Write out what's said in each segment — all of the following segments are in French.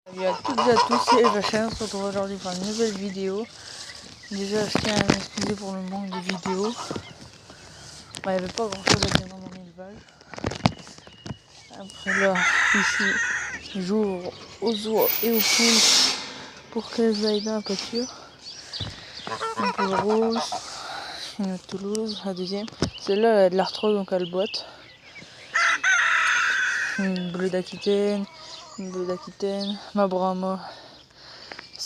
Salut à toutes et à tous, c'est Eva, on se retrouve aujourd'hui pour une nouvelle vidéo. Déjà, je tiens à m'excuser pour le manque de vidéos. Il n'y avait pas grand chose à dire dans mon élevage. Après là, ici, j'ouvre aux oies et aux poules pour qu'elles aillent dans la pâture. Une poule rose, une autre Toulouse, la deuxième. Celle-là, elle a de l'arthrose, donc elle boite. Une bleue d'Aquitaine, ma Brahma.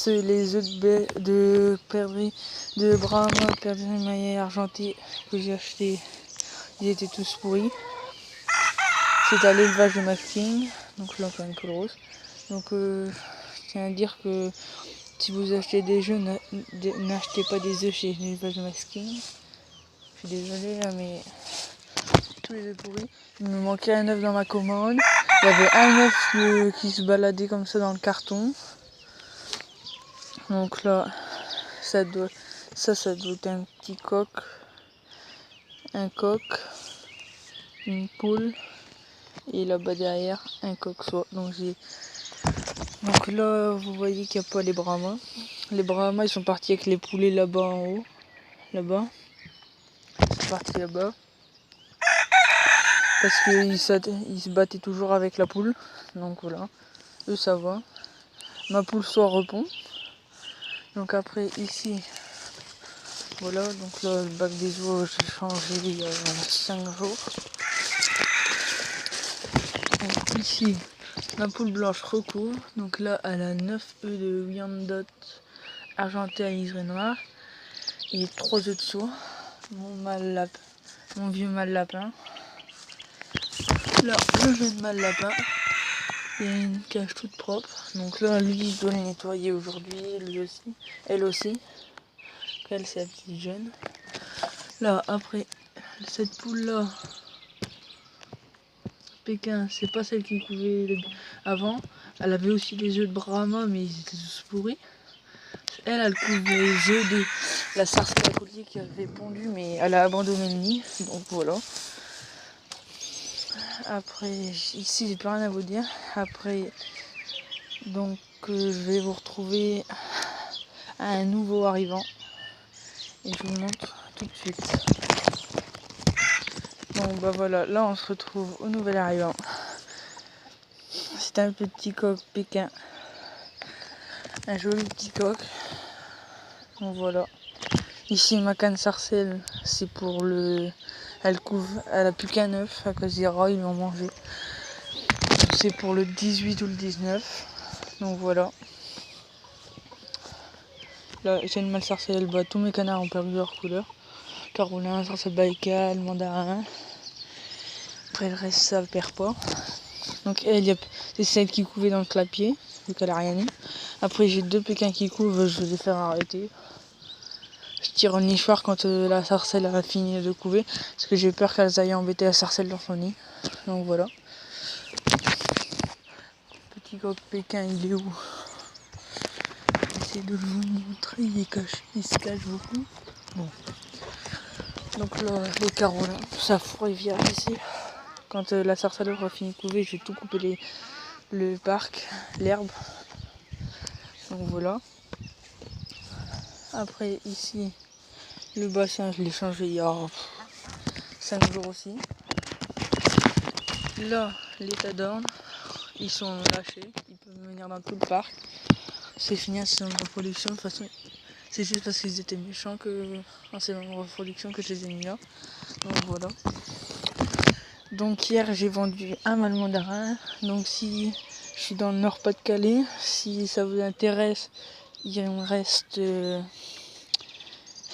Les œufs de perdrix, de Brahma, perdrix maillet argenté que j'ai acheté, ils étaient tous pourris. C'est à l'élevage de masking, donc là encore une poule rose. Donc je tiens à dire que si vous achetez des œufs, n'achetez pas des œufs chez l'élevage de masking. Je suis désolé là, mais tous les œufs pourris. Il me manquait un œuf dans ma commande. Il y avait un œuf qui se baladait comme ça dans le carton. Donc là, ça doit être un petit coq, une poule, et là-bas derrière, un coq-soit. Donc là, vous voyez qu'il n'y a pas les Brahmas. Les Brahmas, ils sont partis avec les poulets là-bas en haut. Là-bas. Ils sont partis là-bas. Parce qu'ils se battaient toujours avec la poule. Donc voilà. Eux, ça va. Ma poule soit répond. Donc après, ici, voilà. Donc là, le bac des oies, j'ai changé il y a 5 jours. Donc ici, ma poule blanche recouvre. Donc là, elle a 9 œufs de Wyandotte argenté à liseré noir et 3 œufs de soie. Mon vieux mâle lapin. Là, le jeune mâle lapin. Il y a une cage toute propre. Donc là, lui, je dois le nettoyer aujourd'hui. Lui aussi. Elle aussi. Elle, c'est la petite jeune. Là, après, cette poule-là, Pékin, c'est pas celle qui couvait avant. Elle avait aussi des œufs de Brahma, mais ils étaient tous pourris. Elle couvre les œufs de la sarcelle à collier qui avait pondu, mais elle a abandonné le nid. Donc voilà. Après, ici, j'ai plus rien à vous dire. Après, donc, je vais vous retrouver à un nouveau arrivant. Et je vous montre tout de suite. Donc, bah voilà, là, on se retrouve au nouvel arrivant. C'est un petit coq Pékin. Un joli petit coq. Donc voilà. Ici, ma canne sarcelle, c'est pour le... Elle a plus qu'un œuf à cause des rats, ils l'ont mangé. C'est pour le 18 ou le 19. Donc voilà. Là, j'ai une mâle sarcelle, elle bat tous mes canards ont perdu leur couleur. Carolin, sarcelle baïkal, mandarin. Après le reste, ça ne perd pas. Donc elle, c'est celle qui couvait dans le clapier, vu qu'elle a rien eu. Après, j'ai 2 pékins qui couvent, je vais les faire arrêter. Je tire au nichoir quand la sarcelle a fini de couver, parce que j'ai peur qu'elles aillent embêter la sarcelle dans son nid. Donc voilà. Petit coq Pékin, il est où? J'essaie de vous montrer, il est caché, il se cache beaucoup. Bon. Donc là, les Carolins, ça fourre et vient ici. Quand la sarcelle aura fini de couver, je vais tout couper le parc, l'herbe. Donc voilà. Après ici, le bassin, je l'ai changé il y a 5 jours aussi. Là, les tadornes, ils sont lâchés, ils peuvent venir dans tout le parc. C'est fini en saison de reproduction, de toute façon, c'est juste parce qu'ils étaient méchants que en saison de reproduction que je les ai mis là. Donc voilà. Donc hier j'ai vendu un mâle mandarin. Donc si je suis dans le Nord-Pas-de-Calais, si ça vous intéresse, il me reste...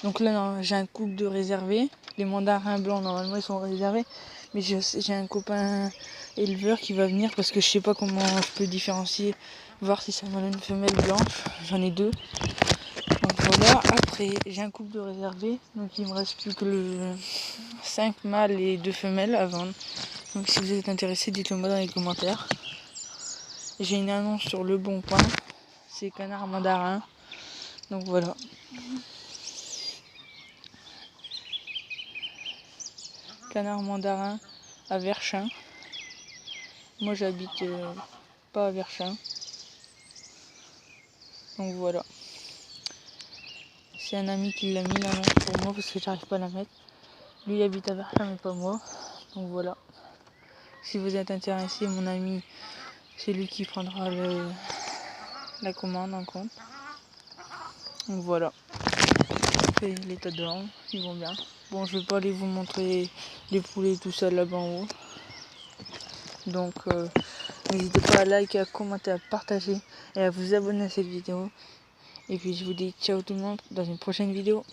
Donc là j'ai un couple de réservés. Les mandarins blancs normalement ils sont réservés. Mais j'ai un copain éleveur qui va venir parce que je sais pas comment je peux différencier, voir si c'est un mâle ou une femelle blanche. J'en ai 2. Donc voilà, après j'ai un couple de réservés. Donc il me reste plus que le 5 mâles et 2 femelles à vendre. Donc si vous êtes intéressé, dites-le moi dans les commentaires. J'ai une annonce sur Le Bon Coin. C'est canard mandarin. Donc voilà. Canard mandarin à Verchin. Moi j'habite pas à Verchin. Donc voilà. C'est un ami qui l'a mis l'annonce pour moi parce que j'arrive pas à la mettre. Lui il habite à Berlin mais pas moi. Donc voilà. Si vous êtes intéressé, mon ami, c'est lui qui prendra la commande en compte. Donc voilà. Et l'état dehors, ils vont bien. Bon, je vais pas aller vous montrer les poulets tout ça là-bas en haut. Donc n'hésitez pas à liker, à commenter, à partager et à vous abonner à cette vidéo. Et puis je vous dis ciao tout le monde dans une prochaine vidéo.